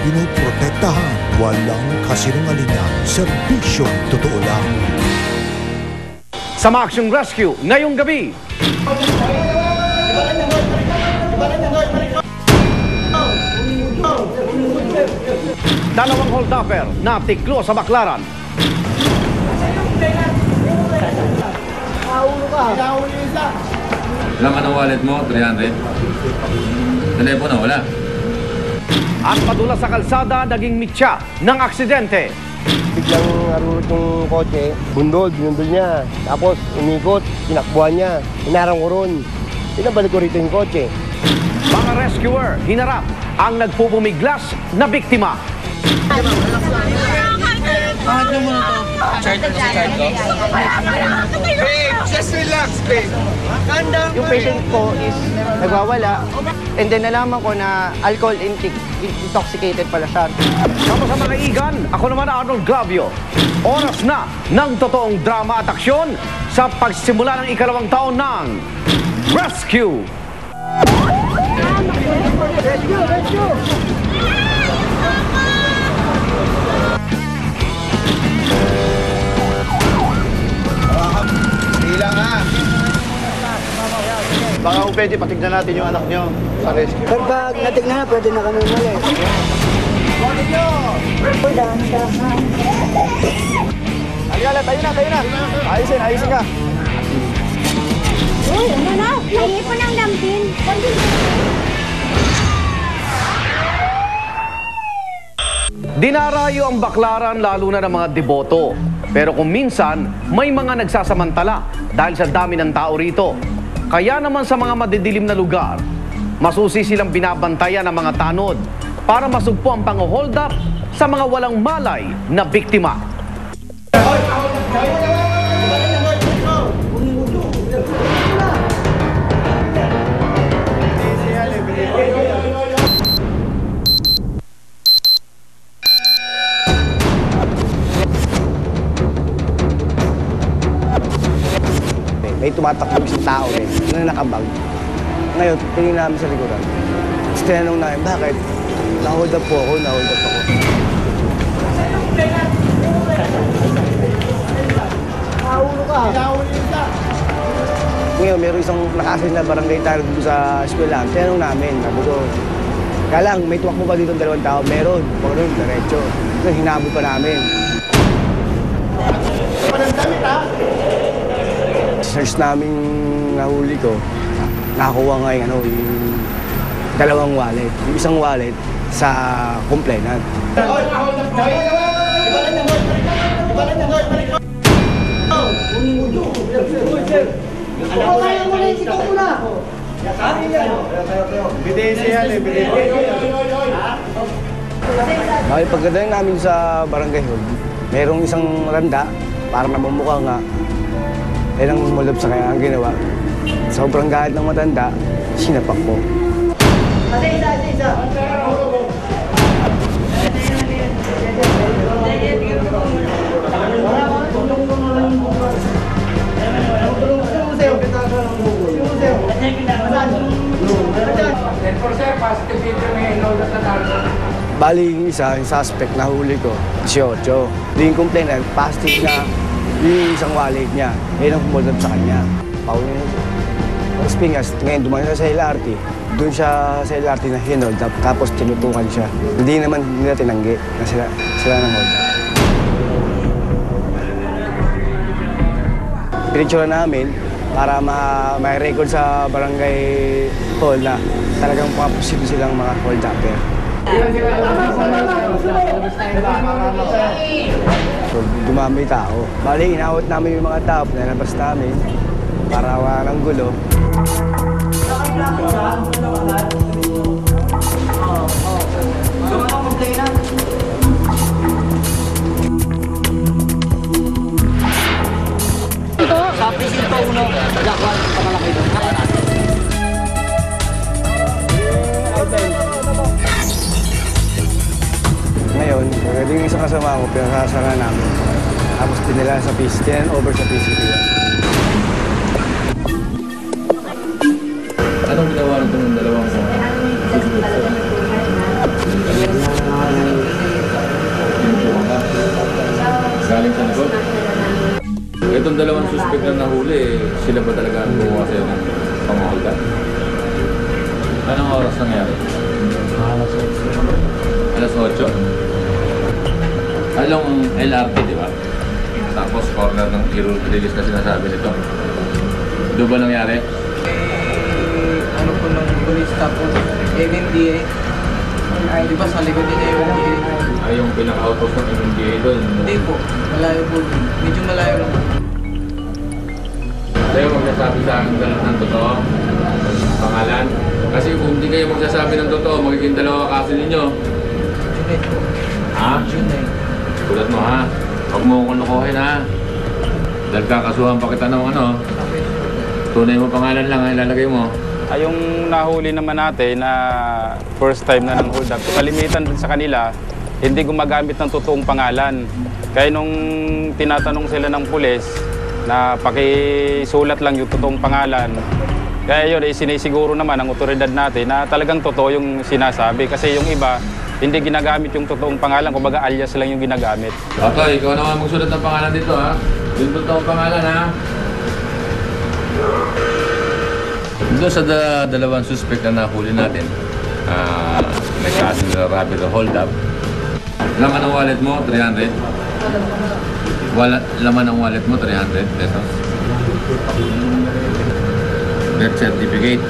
pinuprotektahan. Walang kasinungalingan, serbisyong totoo lang. Sa Action Rescue ngayong gabi. Dalawang holdupper na tiklo sa Baclaran. Wala ka ng wallet mo, 300. Telepono, wala. At padula sa kalsada, naging mitya ng aksidente. Biglang narunod yung kotse, bundol niya. Tapos umikot, tinakbuhan niya. Hinarang ko ron. Pinabalik ko rito yung kotse. Mga rescuer, hinarap ang nagpupumiglas na biktima. Bakit mo na to? Charge mo sa charge ko? Babe, just relax, babe. Yung patient ko is nagwawala and then nalaman ko na alcohol intoxicated pala siya. Sama sa mga igan, ako naman Arnold Glavio. Oras na ng totoong drama at aksyon sa pagsimula ng ikalawang taon ng Rescue! Rescue! Bilang ha. Baka kung pwede, patignan natin yung anak niyo sa rescue. Pag natignan na, pwede na kami umalis. Tayo na. Ayusin ka. Uy, ano na? Nahipon ang lampin. Dinarayo ang Baclaran lalo na ng mga deboto. Pero kung minsan, may mga nagsasamantala dahil sa dami ng tao rito. Kaya naman sa mga madidilim na lugar, masusi silang binabantayan ng mga tanod para masugpo ang pang-hold up sa mga walang malay na biktima. May tumatakbo isang tao na nakabag. Ngayon, tingin namin sa likuran. Tapos tinanong namin, bakit? Na-hold up po ako. Nakaulo ka. Ngayon, meron isang nakasin na barangay tayo dito sa eskwela. Tinanong namin, sabi ko, kaya lang, may tuwak mo ba dito ang dalawang tao? Meron. Huwag rin, diretso. Kasi hinabol pa namin. Search namin nahuli ko, nakakuha nga yung dalawang wallet. Yung isang wallet sa complainant. Bakit pagkadating namin sa barangay hall, merong isang randa, parang namumukha nga. Yan ang mulab sa kaya ang ginawa. Sobrang galit ng matanda, sinapak ko. Bali yung isa, yung suspect na huli ko, 18. Yung complainant, positive na yung isang wallet niya, ngayon ang pumulab sa kanya. Paunin mo. Tapos pingas, ngayon dumayo sa LRT. Doon siya sa LRT na hinold up, tapos tinutukan siya. Hindi naman nila tinanggi na sila nang hold up. Pinitsura namin para may record sa barangay hall na talagang posible silang mga hold upper. So, dumami tao. Bali, inawat namin yung mga tao, pinalabas namin para wala ng gulo. Sa presinto 1, Jackal, kamalaki doon. Ngayon, pwede yung isang kasama ko, pinasasara namin. Tapos pinila sa PCP, over sa PCP. Anong ginawa nito ng dalawang sa galing sa likod. Itong dalawang suspect na nahuli, sila ba talaga ang gumawa sa'yo ng pang-hold up? Anong oras nangyari? Alas 8. Along LRT, di ba? Tapos corner ng release na sinasabi nito. Doon ba nangyari? Ano po ng police tapos MMDA. Ay, di ba sa likod din yung MMDA? Ay, yung pinaka-outpost ng MMDA doon. Hindi po. Malayo po. Medyo malayo lang. Kayo magsasabi sa akin ng totoo, pangalan. Kasi kung hindi kayo magsasabi ng totoo, magiging dalawa kaso ninyo. Junay po. Ha? Junay. Tulad mo ha. Huwag mo kong lukuhin ha. Dahil kakasuhan pa kita ng ano. Tunay mo pangalan lang ang ilalagay mo. Ay, yung nahuli naman natin na first time na nang hold up, kalimitan din sa kanila, hindi gumagamit ng totoong pangalan. Kaya nung tinatanong sila ng pulis na pakisulat lang yung totoong pangalan, kaya yun, sinisiguro naman ang otoridad natin na talagang totoo yung sinasabi. Kasi yung iba, hindi ginagamit yung totoong pangalan, kumbaga alias lang yung ginagamit. Otoy, ikaw naman magsulat ng pangalan dito ha. Yung totoong pangalan ha. Doon sa dalawang suspect na nahuli natin, may kaso nila rapid hold up. Laman ang wallet mo, 300. Laman ang wallet mo, 300 pesos. Birth certificate.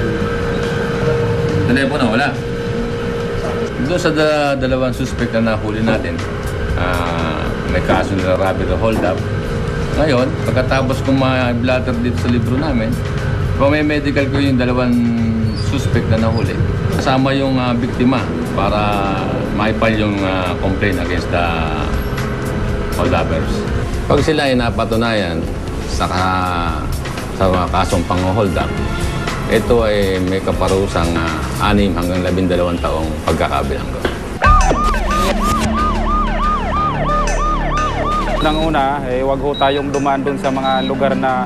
Telepono, wala. Doon sa dalawang suspect na nahuli natin, may kaso nila rapid hold up. Ngayon, pagkatapos kong ma-blatter dito sa libro namin, kung may medical ko yung dalawang suspect na nahuli, kasama yung biktima para maipal yung complaint against the hold-uppers. Pag sila ay napatunayan sa mga kasong pang-hold up, ito ay may kaparusang 6 hanggang 12 taong pagkakabilanggo. Nang una, wag ho tayong dumaan dun sa mga lugar na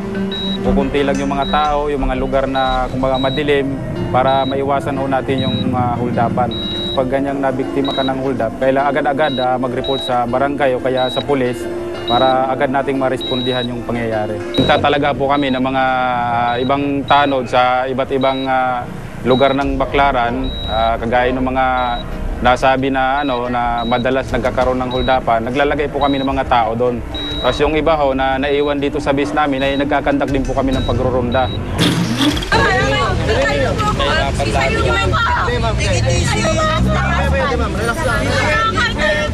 kukunti lang yung mga tao, yung mga lugar na kumbaga madilim para maiwasan ho natin yung hold-upan. Pag ganyang nabiktima ka ng hold-up, kailangan agad-agad mag-report sa barangay o kaya sa pulis para agad nating marespondihan yung pangyayari. Tatalaga po kami ng mga ibang tanod sa iba't ibang lugar ng Baclaran, kagaya ng mga nasabi na na madalas nagkakaroon ng hold-upan, naglalagay po kami ng mga tao doon. Tapos yung iba ho na naiwan dito sa base namin ay nagkakandak din po kami ng pagrurunda.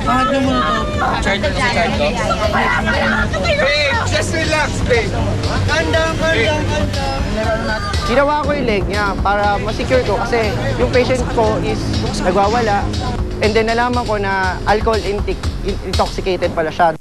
Angat nyo muna to. Charge ko sa charge ko. Babe, just relax, babe. Kandang. Ginawa ko yung leg niya para ma-secure ko kasi yung patient ko is nagwawala and then nalaman ko na alcohol intoxicated pala siya.